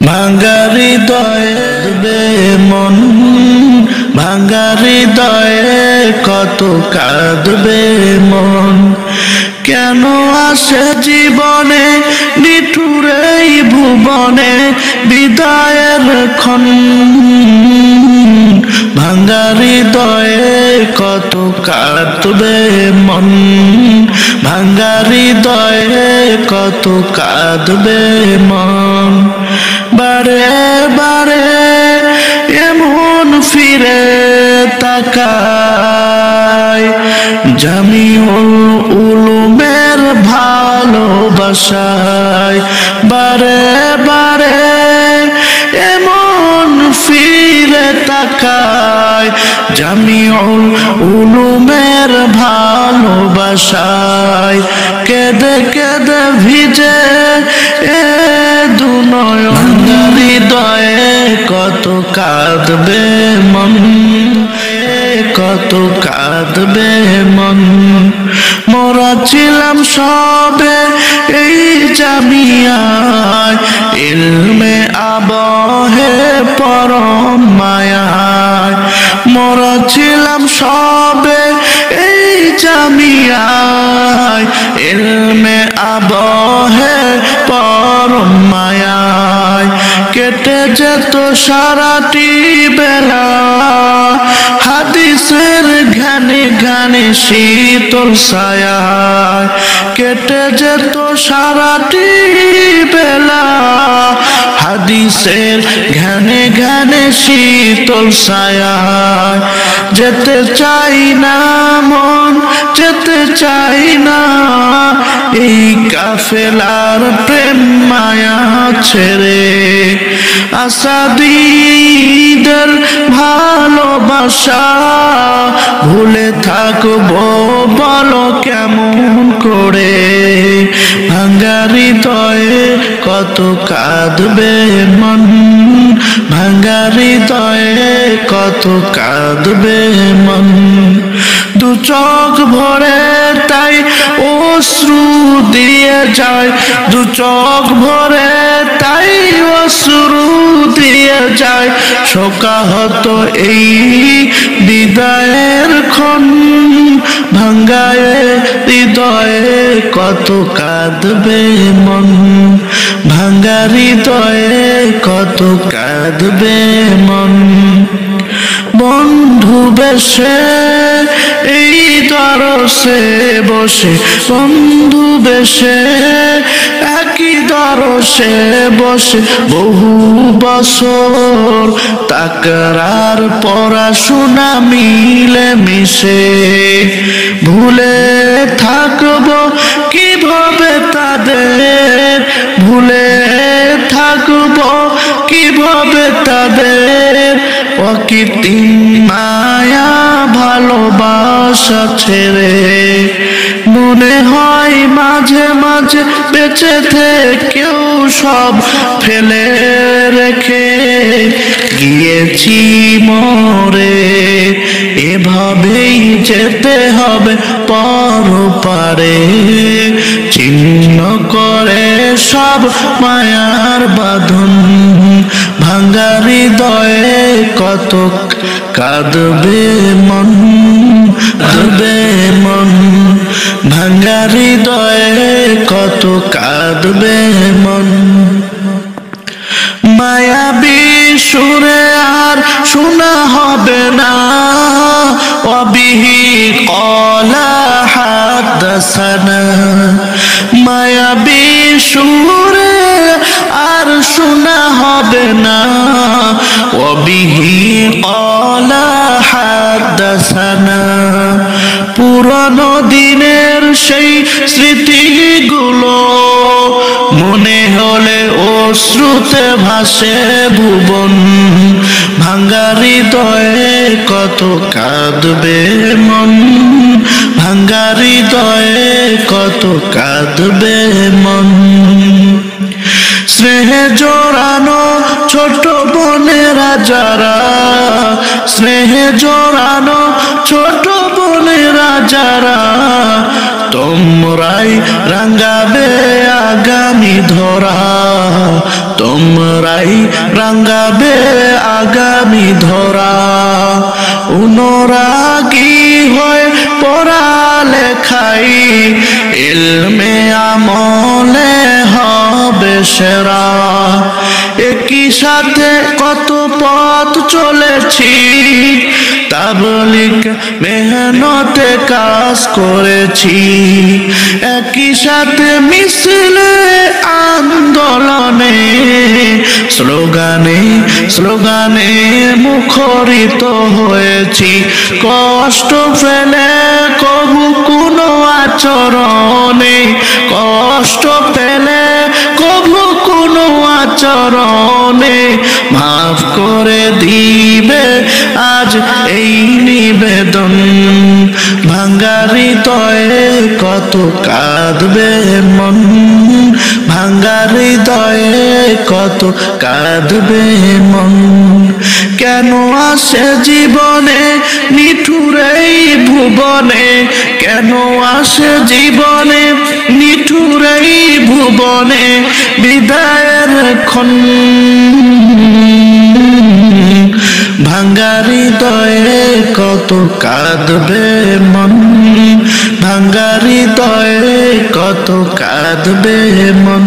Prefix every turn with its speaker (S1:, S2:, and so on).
S1: ভাঙা হৃদয়ে মন, ভাঙা হৃদয়ে কত কাঁদবে মন। কেন আসে জীবনে নিঠুর এই ভুবনে বিদায়ের ক্ষণ। ভাঙা হৃদয়ে কত কাঁদবে মন, ভাঙা হৃদয়ে কত কাঁদবে মন। বারে বারে এমন ফিরে তাকায় জামিউল উলুমের ভালোবাসায়। বারে বারে এমন ফিরে তাকায় জামিউল উলুমের ভালোবাসায়। কেঁদে কেঁদে ভিজে এ দুনয়ন, হৃদয়ে কত কাঁদবে মন, কত কাঁদবে মন। মোরা ছিলাম সবে এই জামিয়ায়, ইলমে আবহে পরম মায়ায়। মোরা ছিলাম সবে এই জামিয়ায়, ইলমে আবহে পরম মায়ায়। কেটে যেত সারাটি বেলা হাদিসের ঘানে ঘানে শীতল ছায়ায়। কেটে যেত সারাটি বেলা হাদিসের ঘানে ঘানে শীতল ছায়ায়। যেতে চাই না মন, যেতে চাই না এই কাফেলার প্রেম মায়া ছেড়ে। আসাদীদের ভালোবাসা ভুলে থাকবো বলো কেমন করে। ভাঙা হৃদয়ে কত কাঁদবে মন, ভাঙা হৃদয়ে কত কাঁদবে মন। দু চোখ ভরে তাই অশ্রু দিয়ে যায়, দু চোখ ভরে তাই অশ্রু দিয়ে যায়। শোকাহত এই বিদায়ের ক্ষণ, ভাঙায় হৃদয়ে কত কাঁদবে মন, ভাঙা হৃদয়ে কত কাঁদবে মন। বন্ধু বেশে এই দরসে বসে, বন্ধু বেশে একই দরসে বসে বহু বছর তাকরার পড়াশোনা মিলে মিশে। ভুলে থাকবো কিভাবে তাদের, ভুলে থাকবো কিভাবে তাদের অকৃত্রিম মায়া ভালোবাসা ছেড়ে। মনে হয় মাঝে মাঝে বেঁচে থেকেও সব ফেলে রেখে গিয়েছি মরে। এভাবেই যেতে হবে পরপারে, ছিন্ন করে সব মায়ার বাঁধন। ভাঙা হৃদয়ে কত কাঁদবে মন, কাঁদবে মন। ভাঙা হৃদয়ে কত কাঁদবে মন। মায়াবী সুরে আর শোনা হবে না অবিহি ক্বালা হাদাসানা। মায়াবী সুরে আর শোনা হবে না অবিহি ক্বালা হাদাসানা। পুরানো দিনের সেই স্মৃতিগুলো মনে হলে অশ্রুতে ভাসে ভুবন। ভাঙা হৃদয়ে কত কাঁদবে মন, ভাঙা হৃদয়ে কত কাঁদবে মন। স্নেহে জোড়ানো ছোট বোনেরা যারা, স্নেহে জোড়ানো ছোট বোনেরা যারা তোমরাই রাঙ্গাবে আগামী ধরা, তোমরাই রাঙ্গাবে আগামী ধরা। অনুরাগী হয়ে পড়ালেখাই ইলমে আমলে হবে সেরা। একই সাথে কত পথ চলেছি, তাবলীগ মেহনতে কাজ করেছি। একই সাথে মিছিলে আন্দোলনে স্লোগানে স্লোগানে মুখরিত হয়েছি। কষ্ট ফেলে কবু কোনো আচরণে, কষ্ট পেলে কবু কোনো আচরণে মাফ করে দিবে আজ এই নিবেদন। ভাঙ্গা হৃদয়ে কত কাঁদবে মন, ভাঙ্গা হৃদয়ে কত কাঁদবে মন। কেন আসে জীবনে নিঠুর এই ভুবনে, কেন আসে জীবনে নিঠুর এই ভুবনে বিদায়ের ক্ষণ। ভাঙ্গা হৃদয়ে কত কাঁদবে মন, ভাঙ্গা হৃদয়ে কত কাঁদবে মন।